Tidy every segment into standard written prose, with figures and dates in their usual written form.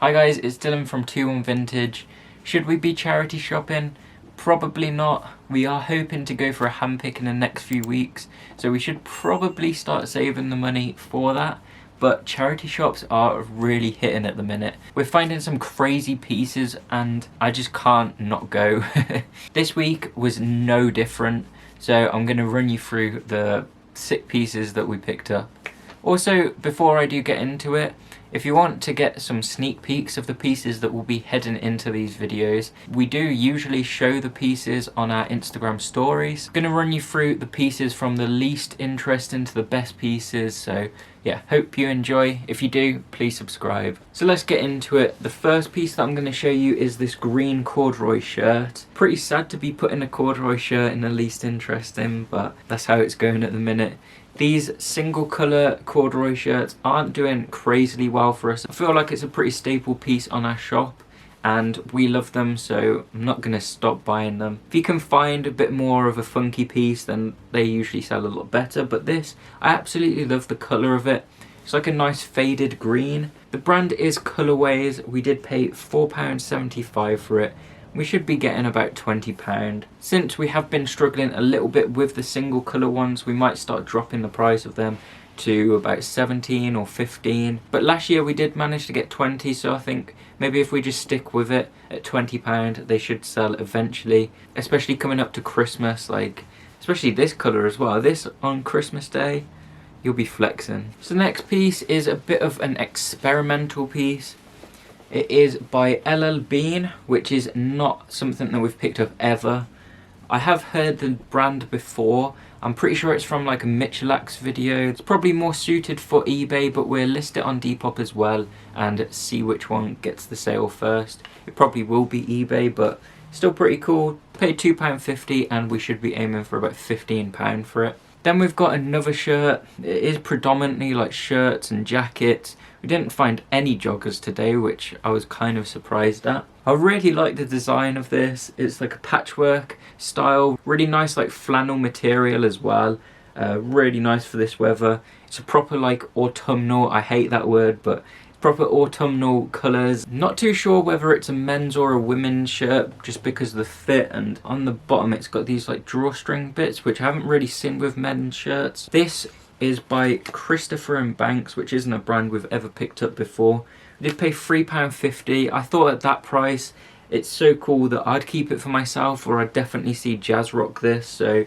Hi guys, it's Dylan from 21 Vintage. Should we be charity shopping? Probably not. We are hoping to go for a handpick in the next few weeks, so we should probably start saving the money for that. But charity shops are really hitting at the minute. We're finding some crazy pieces and I just can't not go. This week was no different, so I'm going to run you through the sick pieces that we picked up. Also, before I do get into it, if you want to get some sneak peeks of the pieces that will be heading into these videos, we do usually show the pieces on our Instagram stories. I'm going to run you through the pieces from the least interesting to the best pieces, so yeah, hope you enjoy. If you do, please subscribe. So let's get into it. The first piece that I'm going to show you is this green corduroy shirt. Pretty sad to be putting a corduroy shirt in the least interesting, but that's how it's going at the minute. These single colour corduroy shirts aren't doing crazily well for us. I feel like it's a pretty staple piece on our shop and we love them, so I'm not going to stop buying them. If you can find a bit more of a funky piece, then they usually sell a lot better, but this, I absolutely love the colour of it. It's like a nice faded green. The brand is Colourways. We did pay £4.75 for it. We should be getting about £20. Since we have been struggling a little bit with the single colour ones, we might start dropping the price of them to about 17 or 15. But last year we did manage to get 20, so I think maybe if we just stick with it at £20, they should sell eventually, especially coming up to Christmas, like especially this colour as well. This on Christmas Day, you'll be flexing. So the next piece is a bit of an experimental piece. It is by LL Bean, which is not something that we've picked up ever. I have heard the brand before. I'm pretty sure it's from like a Michelax video. It's probably more suited for eBay, but we'll list it on Depop as well and see which one gets the sale first. It probably will be eBay, but still pretty cool. Paid £2.50 and we should be aiming for about £15 for it. Then we've got another shirt. It is predominantly like shirts and jackets. We didn't find any joggers today, which I was kind of surprised at. I really like the design of this. It's like a patchwork style, really nice like flannel material as well. Really nice for this weather. It's a proper like autumnal, I hate that word, but proper autumnal colours. Not too sure whether it's a men's or a women's shirt just because of the fit, and on the bottom it's got these like drawstring bits which I haven't really seen with men's shirts. This is by Christopher & Banks, which isn't a brand we've ever picked up before. We did pay £3.50. I thought at that price it's so cool that I'd keep it for myself, or I'd definitely see Jazz rock this, so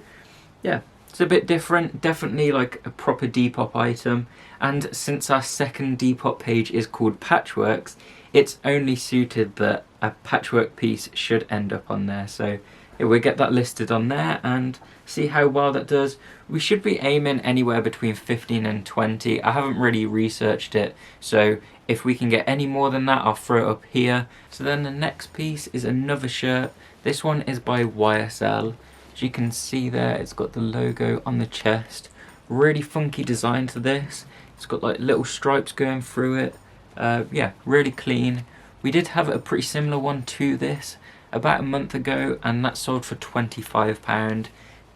yeah. It's a bit different, definitely like a proper Depop item, and since our second Depop page is called Patchworks, it's only suited that a patchwork piece should end up on there, so yeah, we'll get that listed on there and see how well that does. We should be aiming anywhere between 15 and 20. I haven't really researched it, so if we can get any more than that, I'll throw it up here. So then the next piece is another shirt. This one is by YSL. As you can see there, it's got the logo on the chest. Really funky design to this. It's got like little stripes going through it. Yeah, really clean. We did have a pretty similar one to this about a month ago, and that sold for £25.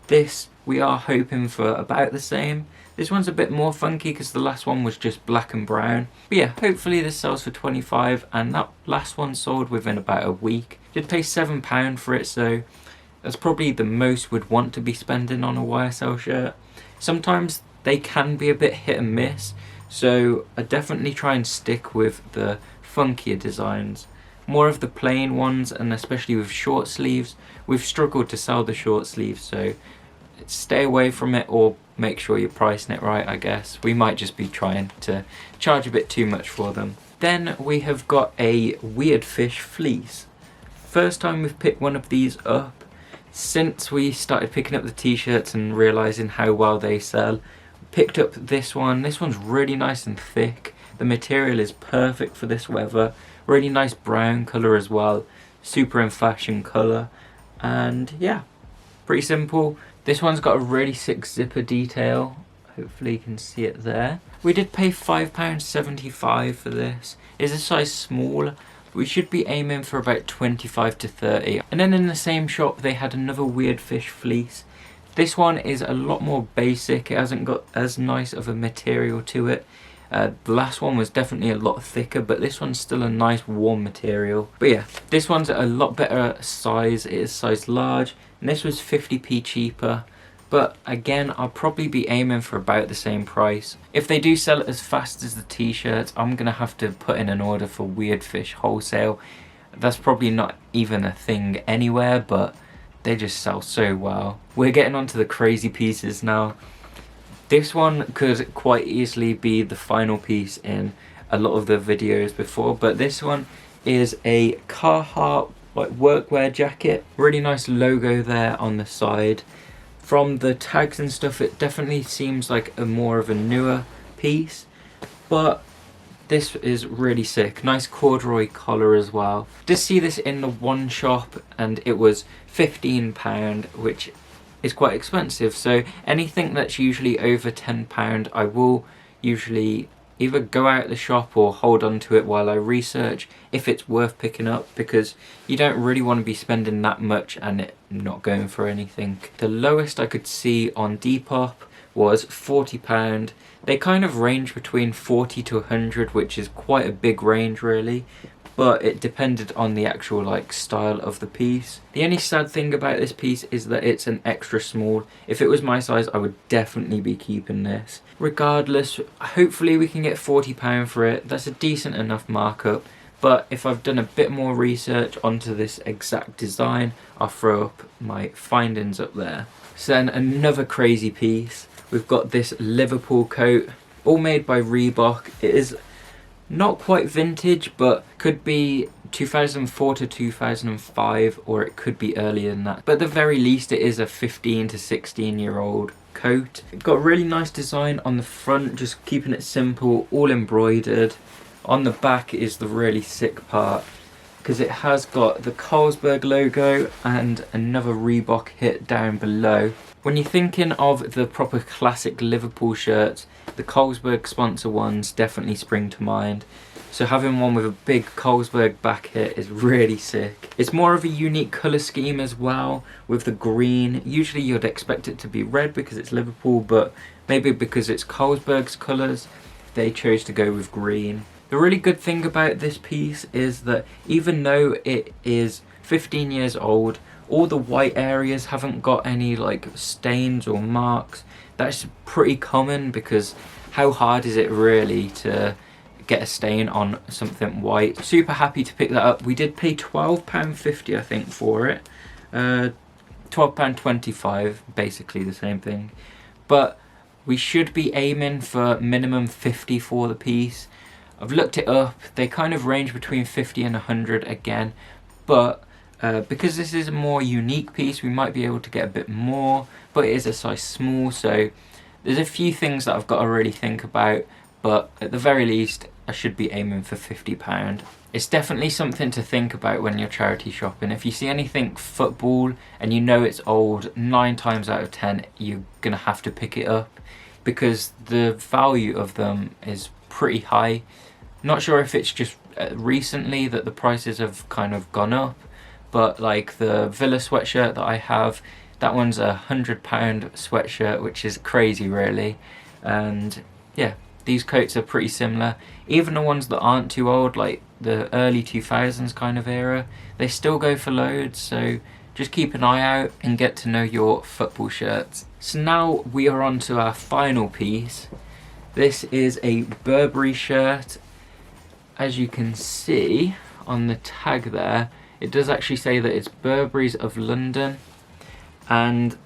This we are hoping for about the same. This one's a bit more funky because the last one was just black and brown. But yeah, hopefully this sells for 25, and that last one sold within about a week. Did pay £7 for it, so that's probably the most we'd want to be spending on a YSL shirt. Sometimes they can be a bit hit and miss, so I definitely try and stick with the funkier designs. More of the plain ones, and especially with short sleeves, we've struggled to sell the short sleeves, so stay away from it or make sure you're pricing it right, I guess. We might just be trying to charge a bit too much for them. Then we have got a weird fish fleece. First time we've picked one of these up since we started picking up the t-shirts and realising how well they sell. Picked up this one. This one's really nice and thick. The material is perfect for this weather. Really nice brown colour as well. Super in fashion colour. And yeah, pretty simple. This one's got a really sick zipper detail. Hopefully you can see it there. We did pay £5.75 for this. It's a size small. We should be aiming for about 25 to 30. And then in the same shop they had another weird fish fleece. This one is a lot more basic. It hasn't got as nice of a material to it. The last one was definitely a lot thicker, but this one's still a nice warm material. But yeah, this one's a lot better size. It is size large, and this was 50p cheaper. But again, I'll probably be aiming for about the same price. If they do sell it as fast as the t-shirts, I'm gonna have to put in an order for Weird Fish wholesale. That's probably not even a thing anywhere, but they just sell so well. We're getting onto the crazy pieces now. This one could quite easily be the final piece in a lot of the videos before, but this one is a Carhartt like workwear jacket. Really nice logo there on the side. From the tags and stuff, it definitely seems like a more of a newer piece, but this is really sick. Nice corduroy collar as well. Did see this in the one shop and it was £15, which is quite expensive. So anything that's usually over £10, I will usually either go out the shop or hold on to it while I research if it's worth picking up, because you don't really want to be spending that much and it not going for anything. The lowest I could see on Depop was £40. They kind of range between 40 to 100, which is quite a big range really, but it depended on the actual like style of the piece. The only sad thing about this piece is that it's an extra small. If it was my size, I would definitely be keeping this. Regardless, hopefully we can get £40 for it. That's a decent enough markup, but if I've done a bit more research onto this exact design, I'll throw up my findings up there. So then another crazy piece. We've got this Liverpool coat, all made by Reebok. It is not quite vintage, but could be 2004 to 2005, or it could be earlier than that. But at the very least, it is a 15 to 16-year-old coat. It's got a really nice design on the front, just keeping it simple, all embroidered. On the back is the really sick part, because it has got the Carlsberg logo and another Reebok hit down below. When you're thinking of the proper classic Liverpool shirts, the Carlsberg sponsor ones definitely spring to mind. So having one with a big Carlsberg back hit is really sick. It's more of a unique colour scheme as well, with the green. Usually you'd expect it to be red because it's Liverpool, but maybe because it's Carlsberg's colours, they chose to go with green. The really good thing about this piece is that even though it is 15 years old, all the white areas haven't got any like stains or marks. That's pretty common, because how hard is it really to get a stain on something white? Super happy to pick that up. We did pay £12.50 I think for it. £12.25, basically the same thing. But we should be aiming for minimum 50 for the piece. I've looked it up. They kind of range between 50 and 100 again, but because this is a more unique piece, we might be able to get a bit more, but it is a size small, so there's a few things that I've got to really think about, but at the very least, I should be aiming for £50. It's definitely something to think about when you're charity shopping. If you see anything football and you know it's old, 9 times out of 10, you're going to have to pick it up, because the value of them is pretty high. Not sure if it's just recently that the prices have kind of gone up, but like the Villa sweatshirt that I have, that one's a £100 sweatshirt, which is crazy really. And yeah, these coats are pretty similar. Even the ones that aren't too old, like the early 2000s kind of era, they still go for loads, so just keep an eye out and get to know your football shirts. So now we are on to our final piece. This is a Burberry shirt. As you can see on the tag there, it does actually say that it's Burberry's of London, and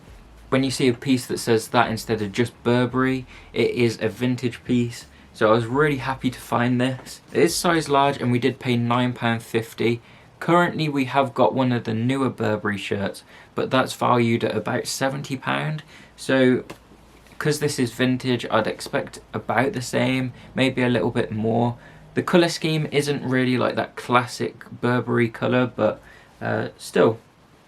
when you see a piece that says that instead of just Burberry, it is a vintage piece. So I was really happy to find this. It is size large and we did pay £9.50. Currently we have got one of the newer Burberry shirts, but that's valued at about £70. So because this is vintage, I'd expect about the same, maybe a little bit more. The colour scheme isn't really like that classic Burberry colour, but still,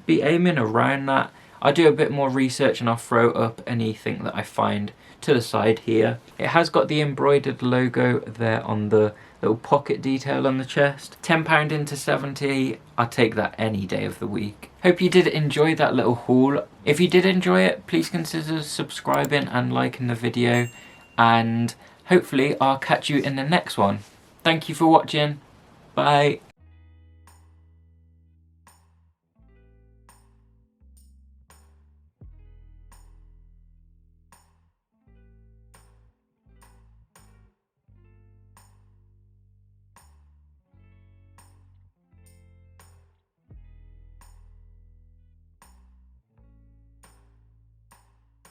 be aiming around that. I'll do a bit more research and I'll throw up anything that I find to the side here. It has got the embroidered logo there on the little pocket detail on the chest. £10 into 70, I'll take that any day of the week. Hope you did enjoy that little haul. If you did enjoy it, please consider subscribing and liking the video, and hopefully I'll catch you in the next one. Thank you for watching. Bye.